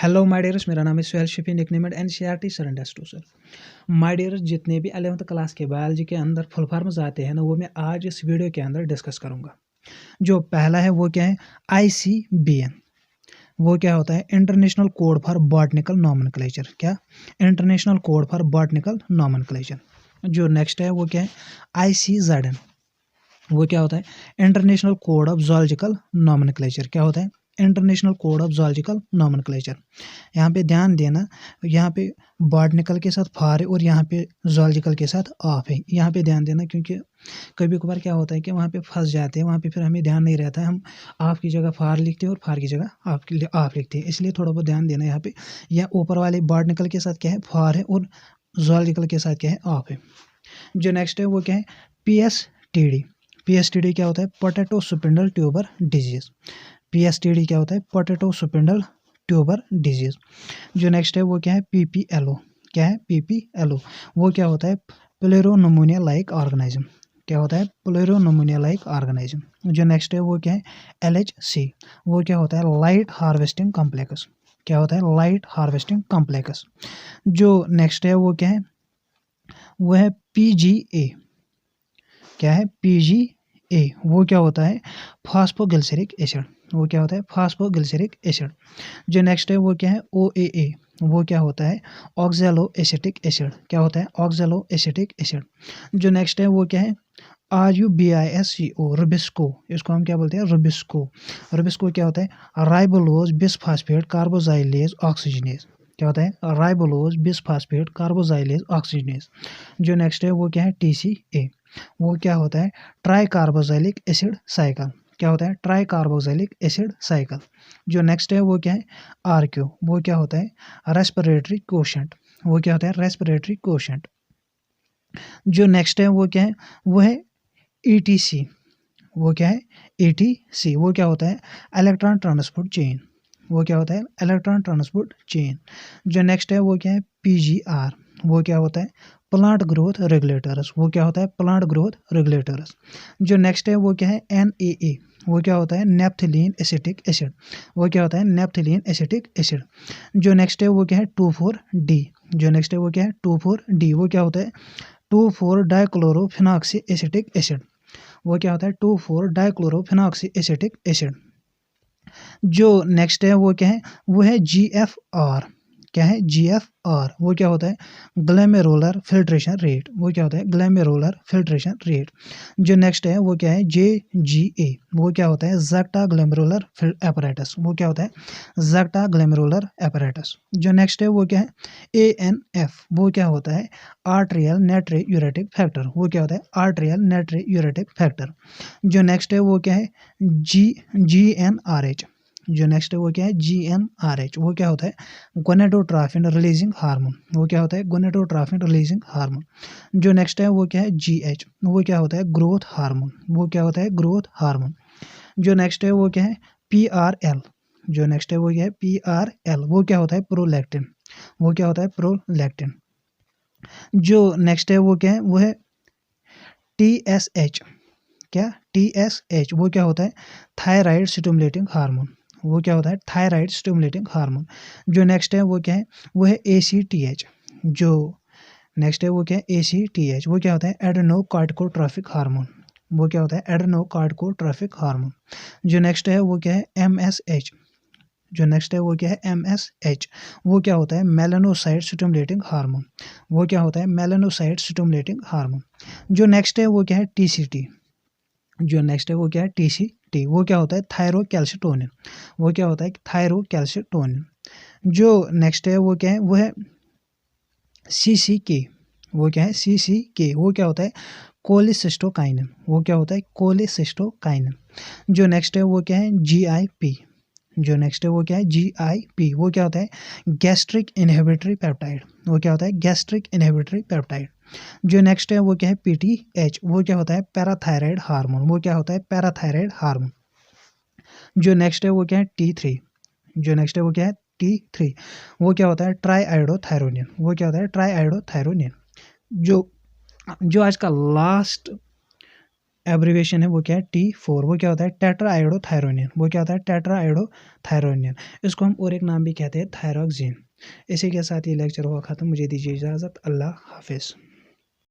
Hello my dears, मेरा नाम है Suhel Shifi, nickname NCERT surrenders to sir. My dears, जितने भी 11th क्लास के बायोलॉजी के अंदर फुल फॉर्म्स आते हैं ना, वो मैं आज इस वीडियो के अंदर डिस्कस करूंगा। जो पहला है वो क्या है, ICBN। वो क्या होता है, international code for botanical nomenclature. क्या, international code for botanical nomenclature. जो नेक्स्ट है वो क्या है, ICZN। वो क्या होता है, international code of zoological nomenclature. क्या होता है, international code of zoological nomenclature. यहाँ पे ध्यान देना, यहाँ पे बॉटनिकल के साथ फार है और यहाँ पे ज़ूलॉजिकल के साथ ऑफ है। यहाँ पे ध्यान देना, क्योंकि कभी कभार क्या होता है कि वहाँ पे फंस जाते हैं, वहाँ पे फिर हमें ध्यान नहीं रहता है, हम ऑफ की जगह फार लिखते हैं और फार की जगह ऑफ लिखते हैं। इसलिए थोड़ा बहुत ध्यान देना यहाँ पे। या ऊपर वाले बॉटनिकल के साथ क्या है, फार है, और ज़ूलॉजिकल के साथ क्या है, ऑफ है। जो नेक्स्ट है वो क्या है, PSTD क्या होता है, potato spindle tuber disease. PSTD क्या होता है, पोटैटो स्पिंडल ट्यूबर डिजीज। जो नेक्स्ट है वो क्या है, PPLO। क्या है, PPLO। वो क्या होता है, प्लेरोनोमोनिया लाइक ऑर्गेनिज्म। क्या होता है, प्लेरोनोमोनिया लाइक ऑर्गेनिज्म। जो नेक्स्ट है वो क्या है, LHC। वो क्या होता है, लाइट हार्वेस्टिंग कॉम्प्लेक्स। क्या होता है, लाइट हार्वेस्टिंग कॉम्प्लेक्स। जो नेक्स्ट है वो क्या है, वो है PGA। क्या है, PGA। वो क्या होता है, फास्फोग्लिसरिक एसिड। वो क्या होता है, फास्फोग्लिसरिक एसिड। जो नेक्स्ट है वो क्या है, OAA। वो क्या होता है, ऑक्सैलो एसिटिक एसिड। क्या होता है, ऑक्सैलो एसिटिक एसिड। जो नेक्स्ट है वो क्या है, RUBISCO, रुबिस्को। इसको हम क्या बोलते हैं, रुबिस्को। रुबिस्को क्या होता है, राइबोलोज बिसफास्फेट कार्बोजाइलेज ऑक्सीजनेज। क्या होता है, राइबोलोज बिसफास्फेट कार्बोजाइलेज ऑक्सीजनेज। जो नेक्स्ट है वो क्या है, TCA। वो क्या होता है, ट्राई कार्बोक्सिलिक एसिड साइकिल। क्या होता है, ट्राई कार्बोक्सिलिक एसिड साइकिल। जो नेक्स्ट है वो क्या है, RQ। वो क्या होता है, रेस्पिरेटरी कोशेंट। वो क्या होता है, रेस्पिरेटरी कोशेंट। जो नेक्स्ट है वो क्या है, वो है ETC। वो क्या है, ETC। वो क्या होता है, इलेक्ट्रॉन ट्रांसपोर्ट चेन। वो क्या होता है, इलेक्ट्रॉन ट्रांसपोर्ट चेन। जो नेक्स्ट है वो क्या है, PGR। वो क्या होता है, प्लांट ग्रोथ रेगुलेटर्स। वो क्या होता है, प्लांट ग्रोथ रेगुलेटर्स। जो नेक्स्ट है वो क्या है, NAA। वो क्या होता है, नेप्थलीन एसिटिक एसिड। वो क्या होता है, नेप्थलीन एसिटिक एसिड। जो नेक्स्ट है वो क्या है, 2,4-D। जो नेक्स्ट है वो क्या है, 2,4-D। वो क्या होता है, 2,4-डाइक्लोरोफिनॉक्सी एसिटिक एसिड। वो क्या होता है, 2,4-डाइक्लोरोफिनॉक्सी एसिटिक एसिड। जो नेक्स्ट है वो क्या है, वो है GFR। क्या है, GFR। वो क्या होता है, ग्लैमेरुलर फिल्ट्रेशन रेट। वो क्या होता है, ग्लैमेरुलर फिल्ट्रेशन रेट। जो नेक्स्ट है वो क्या है, JGA। वो क्या होता है, ज़ेक्टा ग्लैमेरुलर एपरेटस। वो क्या होता है, ज़ेक्टा ग्लैमेरुलर एपरेटस। जो नेक्स्ट है वो क्या है, ANF। वो क्या होता है, आर्ट्रियल नाइट्रोयूरेटिक फैक्टर। वो क्या होता है, आर्ट्रियल नाइट्रोयूरेटिक फैक्टर। जो नेक्स्ट है वो क्या है, GnRH। जो नेक्स्ट है वो क्या है, GnRH। वो क्या होता है, गोनेडोट्रोफिन रिलीजिंग हार्मोन। वो क्या होता है, गोनेडोट्रोफिन रिलीजिंग हार्मोन। जो नेक्स्ट है वो क्या है, GH। वो क्या होता है, ग्रोथ हार्मोन। वो क्या होता है, ग्रोथ हार्मोन। जो नेक्स्ट है वो क्या है, PRL। जो नेक्स्ट है वो क्या है, PRL। वो क्या होता है, प्रोलैक्टिन। वो क्या होता है, प्रोलैक्टिन। जो नेक्स्ट है वो क्या है, वो है TSH। क्या, TSH। वो क्या होता है, थायराइड स्टिमुलेटिंग हार्मोन। वो क्या होता है, थायराइड स्टिमुलेटिंग हार्मोन। जो नेक्स्ट है वो क्या है, वो है ACTH। जो नेक्स्ट है वो क्या है, ACTH। वो क्या होता है, एडेनोकार्टिकोट्रोफिक हार्मोन। वो क्या होता है, एडेनोकार्टिकोट्रोफिक हार्मोन। जो नेक्स्ट है वो क्या है, MSH। जो नेक्स्ट है वो क्या है, MSH। वो क्या होता है, मेलानोसाइट स्टिमुलेटिंग हार्मोन। वो क्या होता है, मेलानोसाइट स्टिमुलेटिंग हार्मोन। जो नेक्स्ट है वो क्या है, TCT। जो नेक्स्ट है वो क्या है, TCT। वो क्या होता है, थायरोकैल्सिटोनिन। वो क्या होता है, थायरोकैल्सिटोनिन। जो नेक्स्ट है वो क्या है, वो है CCK। वो क्या है, CCK। वो क्या होता है, कोलिसिस्टोकाइनिन। वो क्या होता है, कोलिसिस्टोकाइनिन। जो नेक्स्ट है वो क्या है, GIP। जो नेक्स्ट है वो क्या है, GIP। वो क्या होता है, गैस्ट्रिक इनहिबिटरी पेप्टाइड। वो क्या होता है, गैस्ट्रिक इनहिबिटरी पेप्टाइड। जो नेक्स्ट है वो क्या है, PTH। वो क्या होता है, पैराथायराइड हार्मोन। वो क्या होता है, पैराथायराइड हार्मोन। जो नेक्स्ट है वो क्या है, T3। जो नेक्स्ट है वो क्या है, T3। वो क्या होता है, ट्राईआयोडोथायरोनिन। वो क्या होता है, ट्राईआयोडोथायरोनिन। जो जो आज का लास्ट एब्रीवेशन है वो क्या है T4। वो क्या होता है टेट्राआयोडोथायरोनिन। वो क्या होता है टेट्राआयोडोथायरोनिन। इसको हम और एक नाम भी कहते हैं थायरॉक्सिन। इसी के साथ ये लेक्चर हुआ ख़त्म। मुझे दीजिए इजाज़त। अल्लाह हाफिज़।